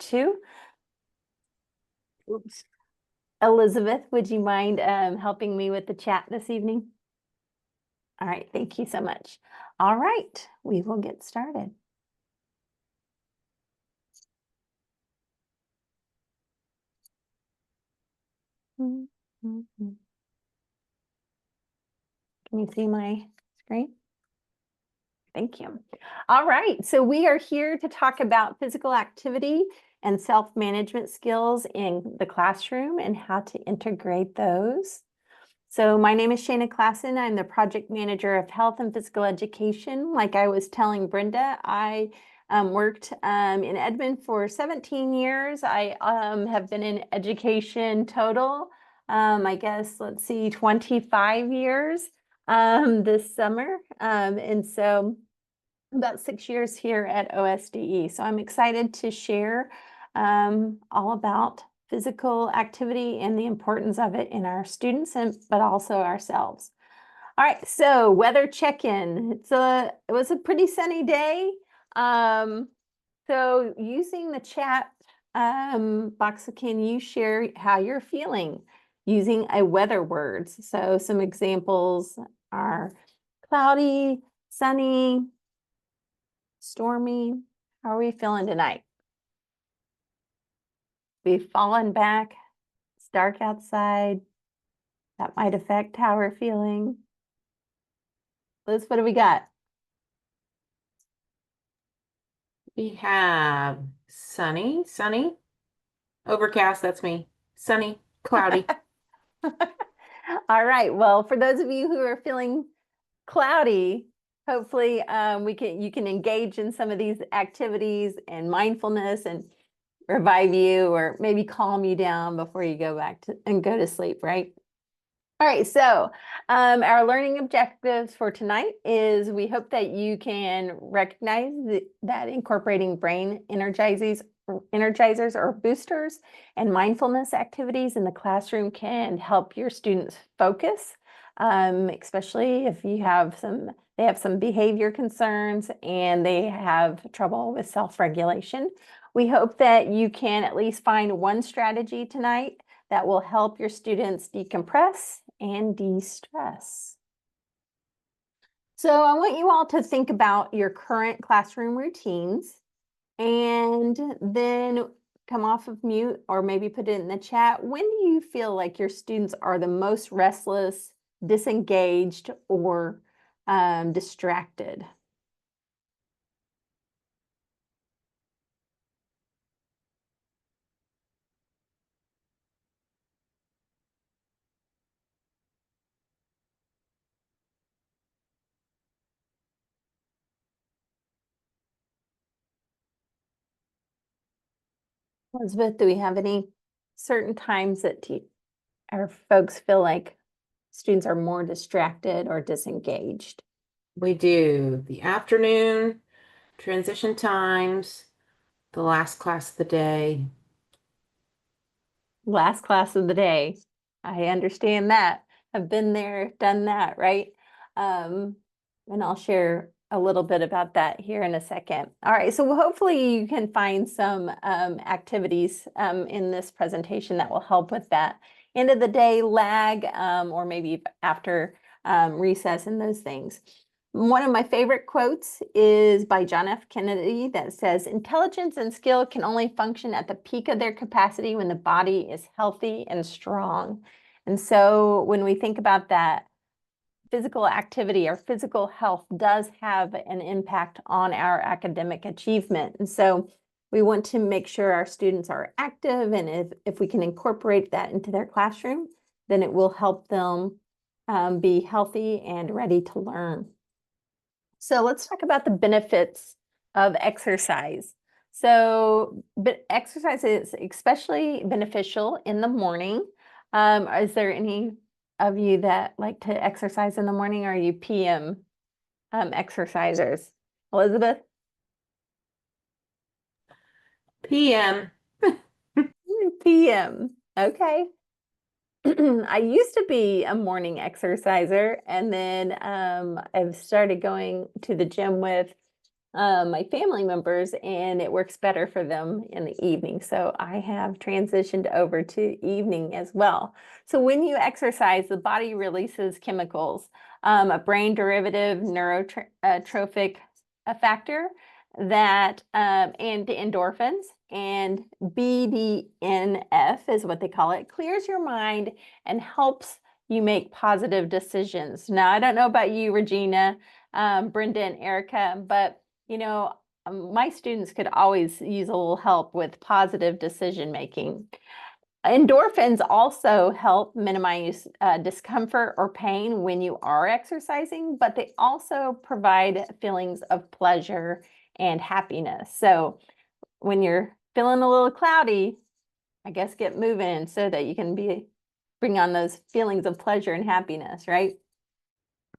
2. Oops. Elizabeth, would you mind helping me with the chat this evening? All right, thank you so much. All right, we will get started. Can you see my screen? Thank you. All right, so we are here to talk about physical activity and self-management skills in the classroom and how to integrate those. So my name is Shana Klassen. I'm the project manager of health and physical education. Like I was telling Brenda, I worked in Edmond for 17 years. I have been in education total, I guess, let's see, 25 years this summer. And so about 6 years here at OSDE. So I'm excited to share all about physical activity and the importance of it in our students, but also ourselves. All right, so weather check-in. It was a pretty sunny day. So using the chat box, can you share how you're feeling using a weather words? So some examples are cloudy, sunny, stormy. How are we feeling tonight? We've fallen back. It's dark outside. That might affect how we're feeling. Liz, what do we got? We have sunny, overcast, that's me, sunny, cloudy. All right. Well, for those of you who are feeling cloudy, hopefully you can engage in some of these activities and mindfulness and revive you or maybe calm you down before you go back to and go to sleep, right? All right, so our learning objectives for tonight is we hope that you can recognize that incorporating brain energizers or boosters and mindfulness activities in the classroom can help your students focus, especially if they have some behavior concerns and they have trouble with self-regulation. We hope that you can at least find one strategy tonight that will help your students decompress and de-stress. So I want you all to think about your current classroom routines and then come off of mute or maybe put it in the chat. When do you feel like your students are the most restless, disengaged, or distracted? Elizabeth, do we have any certain times that our folks feel like students are more distracted or disengaged? We do the afternoon, transition times, the last class of the day. Last class of the day. I understand that. I've been there, done that, right? And I'll share a little bit about that here in a second. All right, so hopefully you can find some activities in this presentation that will help with that end of the day lag or maybe after recess and those things. One of my favorite quotes is by John F. Kennedy that says, "Intelligence and skill can only function at the peak of their capacity when the body is healthy and strong." And so when we think about that, physical activity or physical health does have an impact on our academic achievement. And so we want to make sure our students are active, and if we can incorporate that into their classroom, then it will help them be healthy and ready to learn. So let's talk about the benefits of exercise. So, but exercise is especially beneficial in the morning. Is there any of you that like to exercise in the morning, or are you PM exercisers? Elizabeth? PM. PM. Okay. I used to be a morning exerciser, and then I've started going to the gym with my family members, and it works better for them in the evening. So I have transitioned over to evening as well. So when you exercise, the body releases chemicals, a brain derivative neurotrophic factor that and endorphins, and BDNF is what they call it, clears your mind and helps you make positive decisions. Now, I don't know about you, Regina, Brenda, and Erica, but my students could always use a little help with positive decision making. Endorphins also help minimize discomfort or pain when you are exercising, but they also provide feelings of pleasure and happiness. So when you're feeling a little cloudy, I guess get moving so that you can bring on those feelings of pleasure and happiness, right?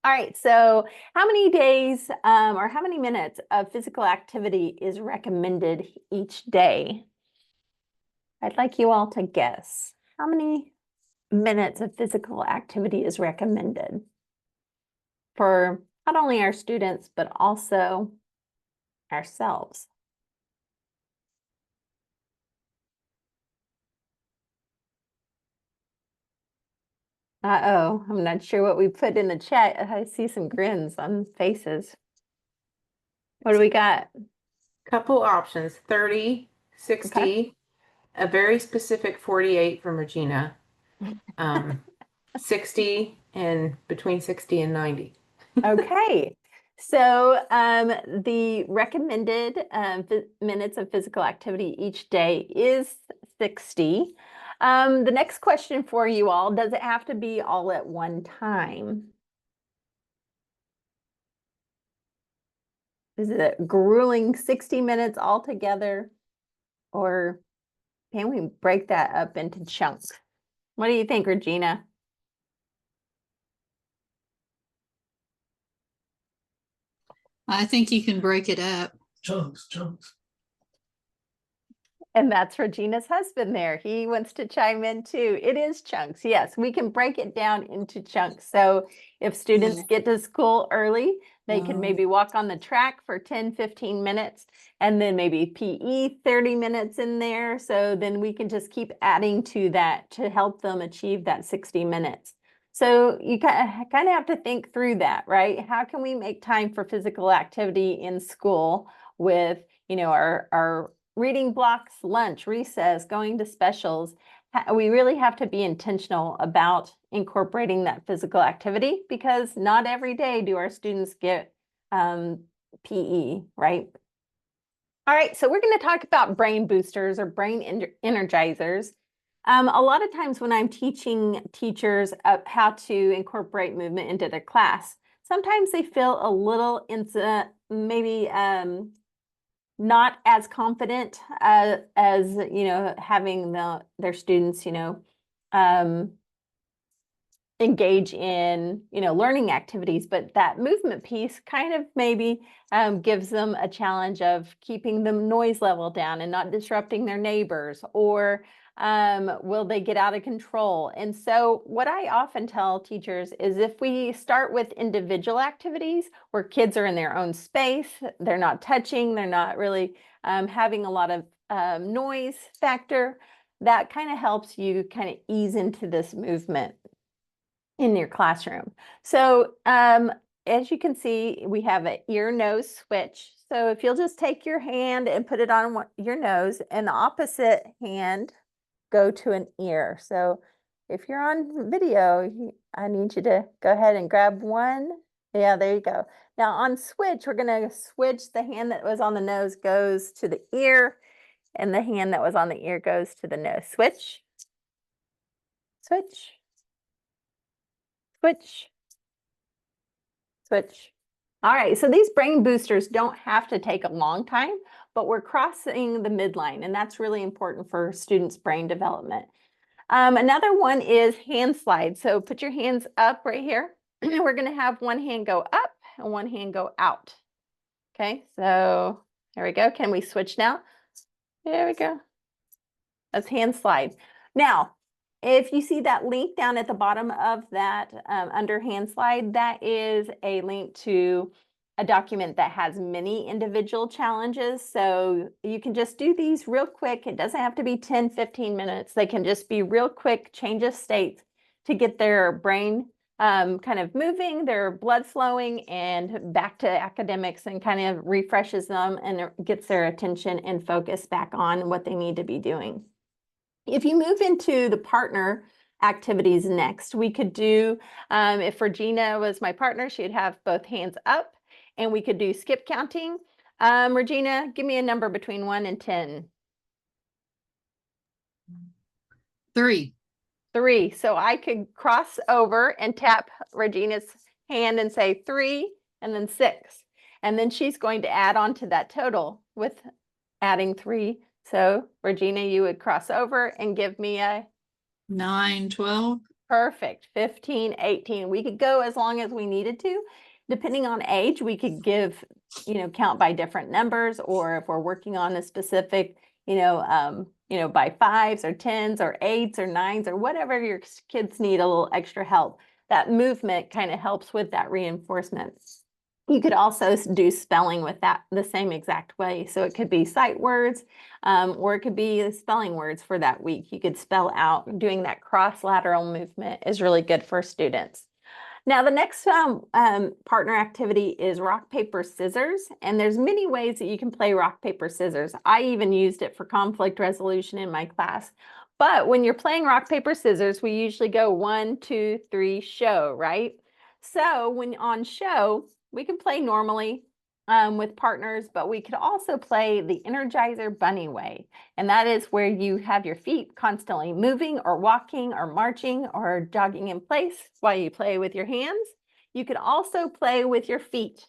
All right, so how many days or how many minutes of physical activity is recommended each day? I'd like you all to guess. How many minutes of physical activity is recommended for not only our students, but also ourselves? Uh-oh, I'm not sure what we put in the chat. I see some grins on faces. What do we got? Couple options, 30, 60, a very specific 48 from Regina, 60 and between 60 and 90. Okay, so the recommended minutes of physical activity each day is 60. The next question for you all, does it have to be all at one time? Is it a grueling 60 minutes altogether? Or can we break that up into chunks? What do you think, Regina? I think you can break it up. Chunks, chunks. And that's Regina's husband there. He wants to chime in too. It is chunks. Yes, we can break it down into chunks. So if students get to school early, they can maybe walk on the track for 10, 15 minutes, and then maybe PE 30 minutes in there. So then we can just keep adding to that to help them achieve that 60 minutes. So you kind of have to think through that, right? How can we make time for physical activity in school with, our reading blocks, lunch, recess, going to specials? We really have to be intentional about incorporating that physical activity, because not every day do our students get PE, right? All right, so we're going to talk about brain boosters or brain energizers. A lot of times when I'm teaching teachers how to incorporate movement into their class, sometimes they feel a little maybe not as confident as having their students engage in learning activities, but that movement piece kind of maybe gives them a challenge of keeping the noise level down and not disrupting their neighbors, or will they get out of control? And so what I often tell teachers is, if we start with individual activities where kids are in their own space, they're not touching, they're not really having a lot of noise factor, that kind of helps you kind of ease into this movement in your classroom. So as you can see, we have an ear-nose switch. So if you'll just take your hand and put it on your nose, and the opposite hand go to an ear. So if you're on video, I need you to go ahead and grab one. Yeah, there you go. Now on switch, we're going to switch. The hand that was on the nose goes to the ear, and the hand that was on the ear goes to the nose. Switch, switch, switch, switch. All right, so these brain boosters don't have to take a long time, but we're crossing the midline, and that's really important for students' brain development. Another one is hand slide. So put your hands up right here. We're going to have one hand go up and one hand go out. Okay, so there we go. Can we switch now? There we go. That's hand slide. Now, if you see that link down at the bottom of that under hand slide, that is a link to a document that has many individual challenges. So you can just do these real quick. It doesn't have to be 10, 15 minutes. They can just be real quick change of states to get their brain kind of moving, their blood flowing and back to academics, and kind of refreshes them and gets their attention and focus back on what they need to be doing. If you move into the partner activities next, we could do, if Regina was my partner, she'd have both hands up, and we could do skip counting. Regina, give me a number between 1 and 10. 3. 3. So I could cross over and tap Regina's hand and say 3 and then 6. And then she's going to add on to that total with adding 3. So Regina, you would cross over and give me a 9, 12. perfect 15, 18. We could go as long as we needed to. Depending on age, we could give, count by different numbers, or if we're working on a specific, by 5s or 10s or 8s or 9s or whatever your kids need a little extra help. That movement kind of helps with that reinforcement. You could also do spelling with that the same exact way. So it could be sight words, or it could be spelling words for that week. You could spell out. Doing that cross-lateral movement is really good for students. Now, the next partner activity is rock, paper, scissors. And there's many ways that you can play rock, paper, scissors. I even used it for conflict resolution in my class. But when you're playing rock, paper, scissors, we usually go 1, 2, 3, show, right? So when on show, we can play normally with partners, but we could also play the Energizer Bunny way. And that is where you have your feet constantly moving or walking or marching or jogging in place while you play with your hands. You could also play with your feet.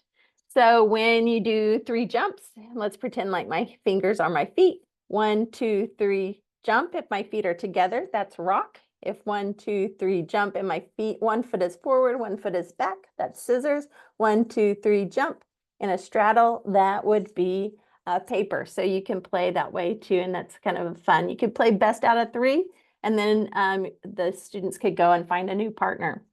So when you do 3 jumps, let's pretend like my fingers are my feet. 1, 2, 3, jump. If my feet are together, that's rock. If 1, 2, 3, jump and my feet, 1 foot is forward, 1 foot is back, that's scissors. 1, 2, 3, jump. In a straddle, that would be paper. So you can play that way too, and that's kind of fun. You could play best out of 3, and then the students could go and find a new partner.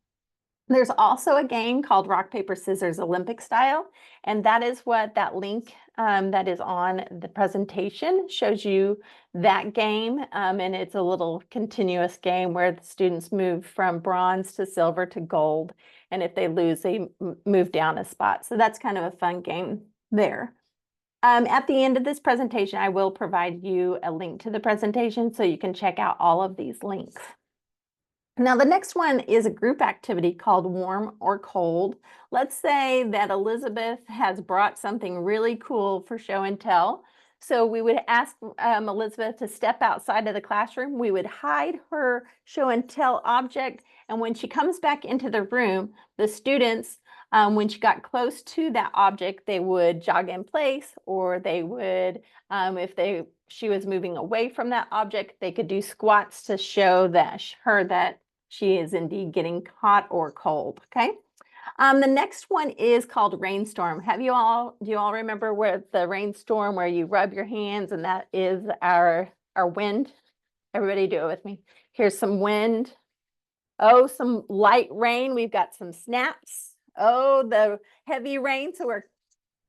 There's also a game called Rock, Paper, Scissors Olympic Style, and that is what that link that is on the presentation shows you that game, and it's a little continuous game where the students move from bronze to silver to gold, and if they lose, they move down a spot. So that's kind of a fun game there. At the end of this presentation, I will provide you a link to the presentation so you can check out all of these links. Now, the next one is a group activity called warm or cold. Let's say that Elizabeth has brought something really cool for show and tell. So we would ask Elizabeth to step outside of the classroom. We would hide her show and tell object. And when she comes back into the room, the students, when she got close to that object, they would jog in place, or they would, if she was moving away from that object, they could do squats to show that she is indeed getting hot or cold, okay? The next one is called rainstorm. Do you all remember where the rainstorm, where you rub your hands, and that is our wind? Everybody do it with me. Here's some wind. Oh, some light rain. We've got some snaps. Oh, the heavy rain, so we're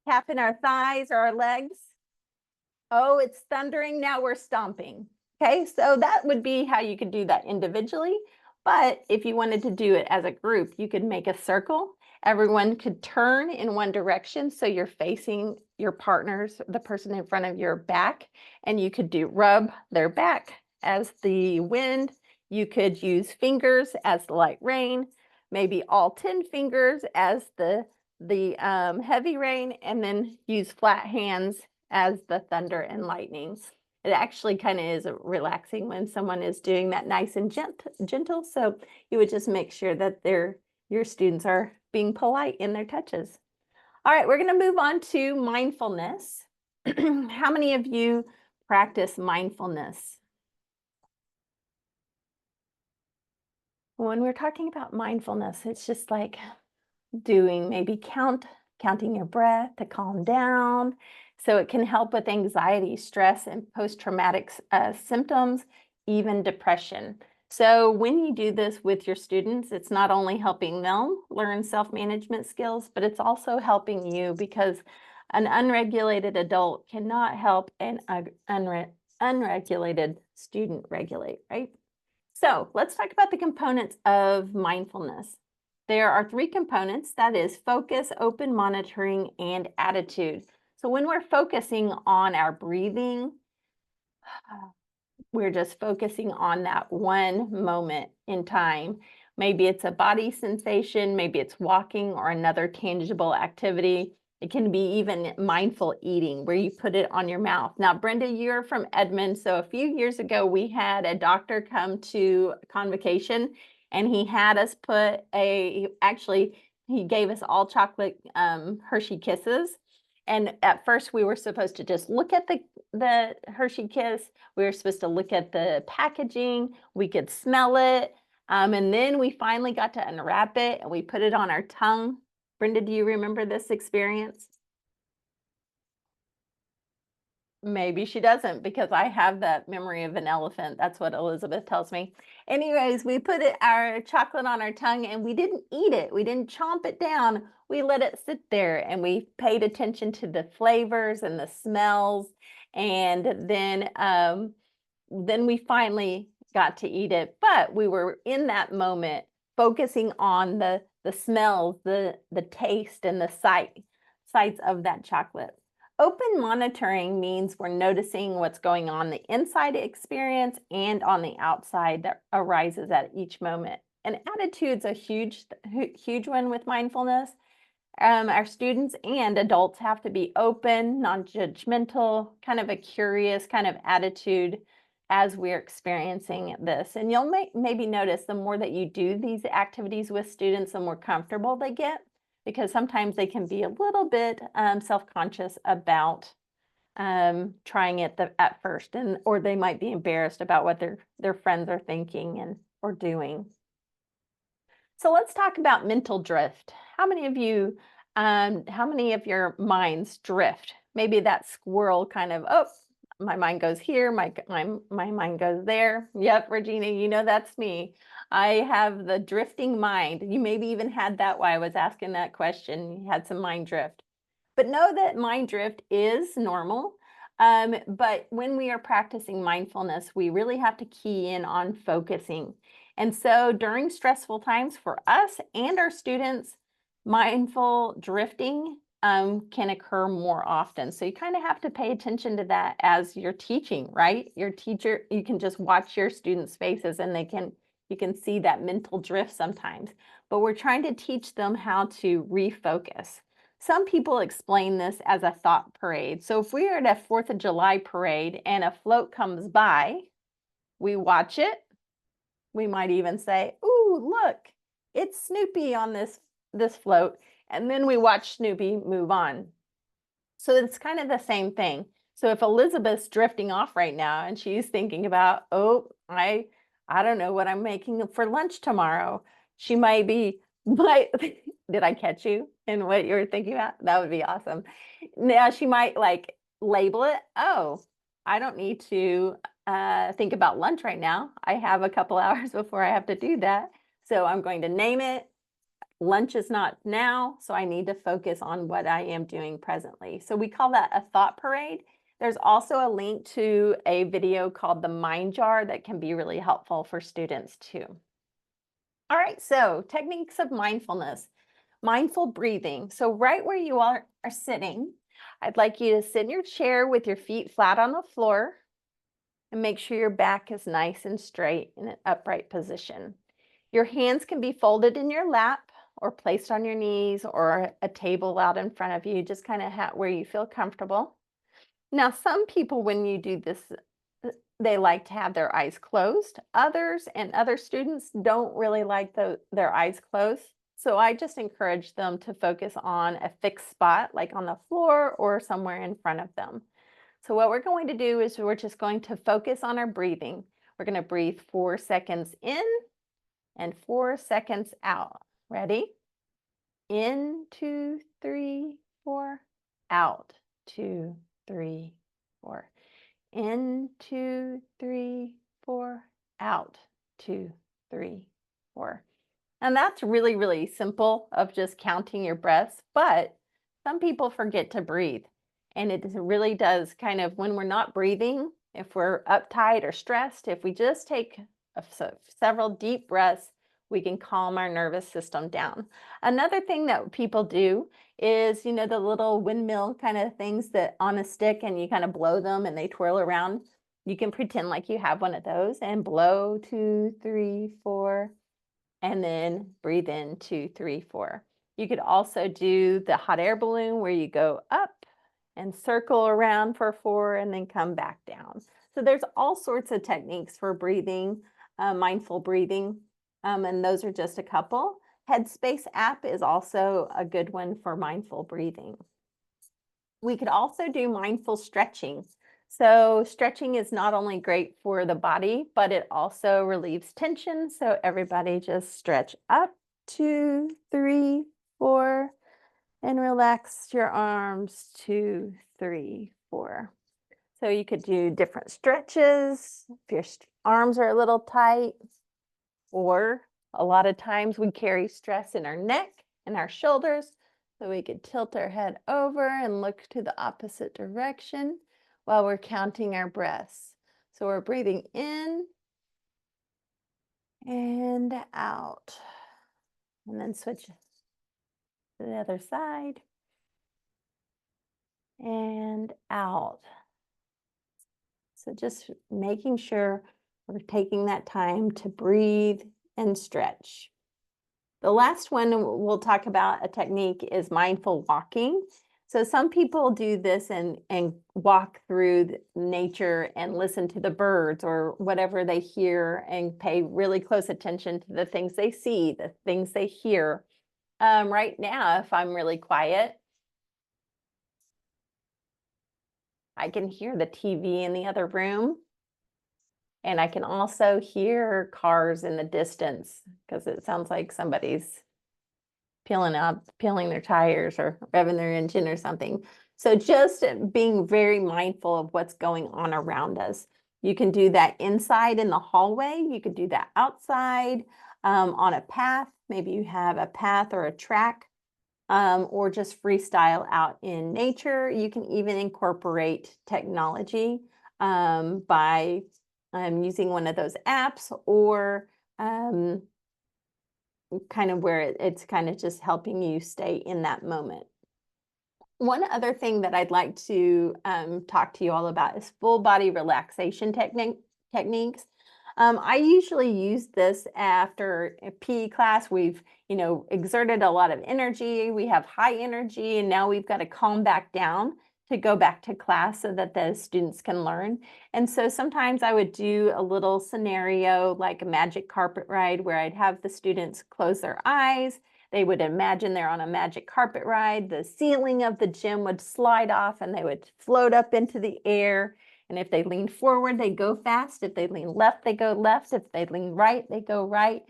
tapping our thighs or our legs. Oh, it's thundering. Now we're stomping. Okay, so that would be how you could do that individually. But if you wanted to do it as a group, you could make a circle. Everyone could turn in one direction, so you're facing your partners, the person in front of your back, and you could rub their back as the wind. You could use fingers as the light rain, maybe all 10 fingers as the heavy rain, and then use flat hands as the thunder and lightning. It actually kind of is relaxing when someone is doing that nice and gentle. So you would just make sure that your students are being polite in their touches. All right, we're going to move on to mindfulness. How many of you practice mindfulness? When we're talking about mindfulness, it's just like doing maybe counting your breath to calm down. So it can help with anxiety, stress, and post-traumatic symptoms, even depression. So when you do this with your students, it's not only helping them learn self-management skills, but it's also helping you because an unregulated adult cannot help an unregulated student regulate, right? So let's talk about the components of mindfulness. There are 3 components, that is focus, open monitoring, and attitude. So when we're focusing on our breathing, we're just focusing on that one moment in time. Maybe it's a body sensation, maybe it's walking or another tangible activity. It can be even mindful eating where you put it on your mouth. Now, Brenda, you're from Edmond. So a few years ago, we had a doctor come to convocation and he had us put actually, he gave us all chocolate Hershey Kisses. And at first we were supposed to just look at the Hershey Kiss. We were supposed to look at the packaging. We could smell it. And then we finally got to unwrap it and we put it on our tongue. Brenda, do you remember this experience? Maybe she doesn't because I have that memory of an elephant. That's what Elizabeth tells me. Anyways, we put our chocolate on our tongue and we didn't eat it. We didn't chomp it down. We let it sit there and we paid attention to the flavors and the smells. And then we finally got to eat it. But we were in that moment focusing on the smells, the taste and the sights of that chocolate. Open monitoring means we're noticing what's going on the inside experience and on the outside that arises at each moment. And attitude's a huge one with mindfulness. Our students and adults have to be open, non-judgmental, kind of a curious kind of attitude as we're experiencing this. And you'll maybe notice the more that you do these activities with students, the more comfortable they get, because sometimes they can be a little bit self-conscious about trying it at first, or they might be embarrassed about what their friends are thinking or doing. So let's talk about mental drift. How many of your minds drift? Maybe that squirrel kind of, oh, my mind goes here, my mind goes there. Yep, Regina, you know that's me. I have the drifting mind. You maybe even had that while I was asking that question. You had some mind drift. But know that mind drift is normal. But when we are practicing mindfulness, we really have to key in on focusing. And so during stressful times for us and our students, mindful drifting can occur more often. So you kind of have to pay attention to that as you're teaching, right? Your teacher, you can just watch your students' faces and you can see that mental drift sometimes. But we're trying to teach them how to refocus. Some people explain this as a thought parade. So if we are at a 4th of July parade and a float comes by, we watch it. We might even say, ooh, look, it's Snoopy on this float. And then we watch Snoopy move on. So it's kind of the same thing. So if Elizabeth's drifting off right now and she's thinking about, oh, I don't know what I'm making for lunch tomorrow. She might be, did I catch you in what you were thinking about? That would be awesome. Now she might like label it, oh, I don't need to think about lunch right now. I have a couple hours before I have to do that. So I'm going to name it. Lunch is not now, so I need to focus on what I am doing presently. So we call that a thought parade. There's also a link to a video called the Mind Jar that can be really helpful for students too. All right, so techniques of mindfulness. Mindful breathing. So right where you are sitting, I'd like you to sit in your chair with your feet flat on the floor and make sure your back is nice and straight in an upright position. Your hands can be folded in your lap or placed on your knees or a table out in front of you, just kind of where you feel comfortable. Now, some people, when you do this, they like to have their eyes closed. Others and other students don't really like their eyes closed. So I just encourage them to focus on a fixed spot, like on the floor or somewhere in front of them. So what we're going to do is we're just going to focus on our breathing. We're going to breathe 4 seconds in and 4 seconds out. Ready? In, 2, 3, 4. Out, 2, 3, 4. In, 2, 3, 4. Out, 2, 3, 4. And that's really, really simple of just counting your breaths, but some people forget to breathe. And it really does kind of, when we're not breathing, if we're uptight or stressed, if we just take several deep breaths, we can calm our nervous system down. Another thing that people do is, you know, the little windmill kind of things that on a stick and you kind of blow them and they twirl around. You can pretend like you have one of those and blow 2, 3, 4, and then breathe in 2, 3, 4. You could also do the hot air balloon where you go up and circle around for 4 and then come back down. So there's all sorts of techniques for breathing, mindful breathing, and those are just a couple. Headspace app is also a good one for mindful breathing. We could also do mindful stretching. So stretching is not only great for the body, but it also relieves tension. So everybody just stretch up, 2, 3, 4, and relax your arms, 2, 3, 4. So you could do different stretches if your arms are a little tight, or a lot of times we carry stress in our neck and our shoulders. So we could tilt our head over and look to the opposite direction while we're counting our breaths. So we're breathing in and out. And then switch to the other side and out. So just making sure we're taking that time to breathe and stretch. The last one we'll talk about a technique is mindful walking. So some people do this and walk through nature and listen to the birds or whatever they hear and pay really close attention to the things they see, the things they hear. Right now, if I'm really quiet, I can hear the TV in the other room. And I can also hear cars in the distance because it sounds like somebody's peeling their tires or revving their engine or something. So just being very mindful of what's going on around us. You can do that inside in the hallway. You could do that outside on a path. Maybe you have a path or a track, or just freestyle out in nature. You can even incorporate technology by using one of those apps, or kind of where it's kind of just helping you stay in that moment. One other thing that I'd like to talk to you all about is full body relaxation techniques. I usually use this after a PE class. We've, you know, exerted a lot of energy. We have high energy, and now we've got to calm back down to go back to class so that the students can learn. And so sometimes I would do a little scenario like a magic carpet ride where I'd have the students close their eyes. They would imagine they're on a magic carpet ride. The ceiling of the gym would slide off and they would float up into the air. And if they lean forward, they go fast. If they lean left, they go left. If they lean right, they go right.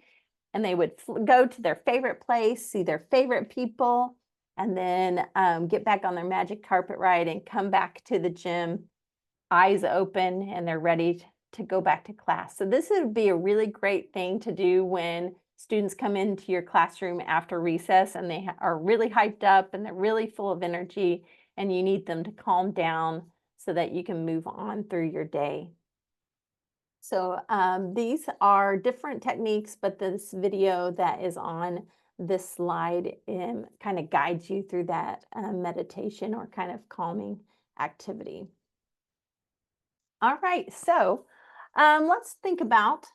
And they would go to their favorite place, see their favorite people, and then get back on their magic carpet ride and come back to the gym, eyes open, and they're ready to go back to class. So this would be a really great thing to do when students come into your classroom after recess and they are really hyped up and they're really full of energy, and you need them to calm down so that you can move on through your day. So these are different techniques, but this video that is on this slide kind of guides you through that meditation or kind of calming activity. All right, so let's think about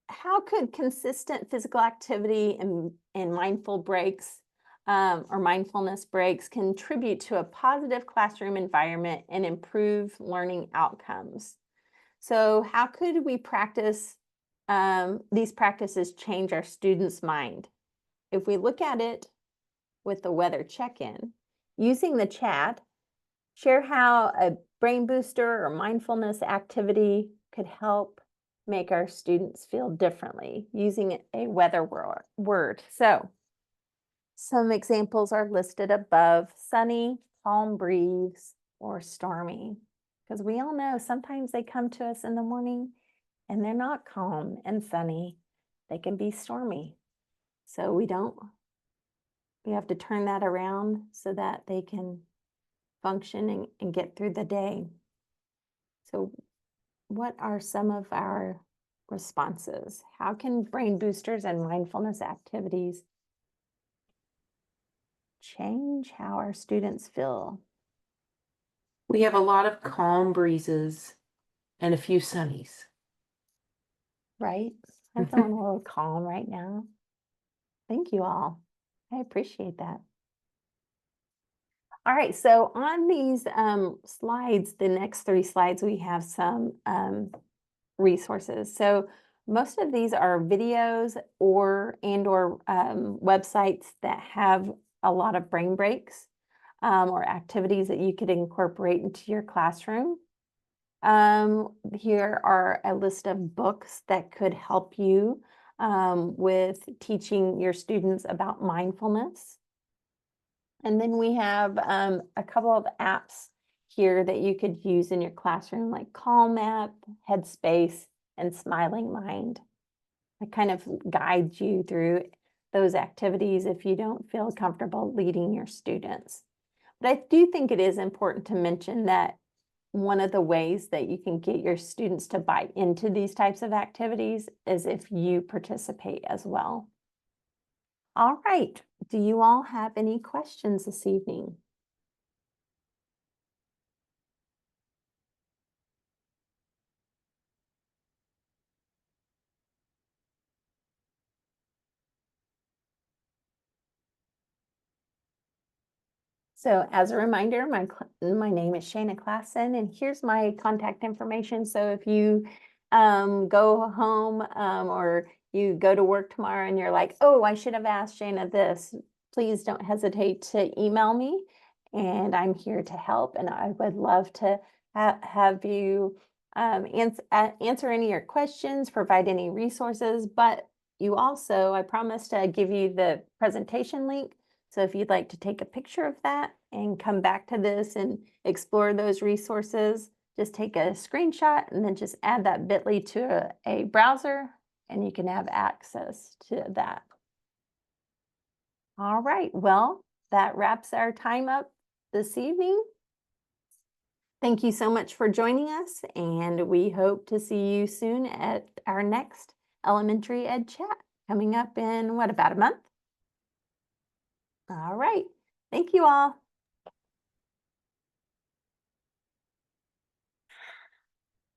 how could consistent physical activity and mindful breaks or mindfulness breaks contribute to a positive classroom environment and improve learning outcomes. So how could we practice these practices change our students' mind? If we look at it with the weather check-in, using the chat, share how a brain booster or mindfulness activity could help make our students feel differently using a weather word. So some examples are listed above: sunny, calm breeze, or stormy. Because we all know sometimes they come to us in the morning and they're not calm and sunny. they can be stormy. So we have to turn that around so that they can function and get through the day. So what are some of our responses? How can brain boosters and mindfulness activities change how our students feel? We have a lot of calm breezes and a few sunnies. Right? I'm feeling a little calm right now. Thank you all. I appreciate that. All right, so on these slides, the next 3 slides, we have some resources. So most of these are videos or websites that have a lot of brain breaks or activities that you could incorporate into your classroom. Here are a list of books that could help you with teaching your students about mindfulness. And then we have a couple of apps here that you could use in your classroom, like Calm App, Headspace, and Smiling Mind. That kind of guides you through those activities if you don't feel comfortable leading your students. But I do think it is important to mention that one of the ways that you can get your students to buy into these types of activities is if you participate as well. All right, do you all have any questions this evening? So as a reminder, my name is Shana Klassen, and here's my contact information. So if you go home or you go to work tomorrow and you're like, oh, I should have asked Shana this, please don't hesitate to email me, and I'm here to help. And I would love to have you answer any of your questions, provide any resources, but you also, I promise to give you the presentation link. So if you'd like to take a picture of that and come back to this and explore those resources, just take a screenshot and then just add that bit.ly to a browser and you can have access to that. All right, well, that wraps our time up this evening. Thank you so much for joining us, and we hope to see you soon at our next Elementary Ed Chat coming up in what, about a month? All right. Thank you all.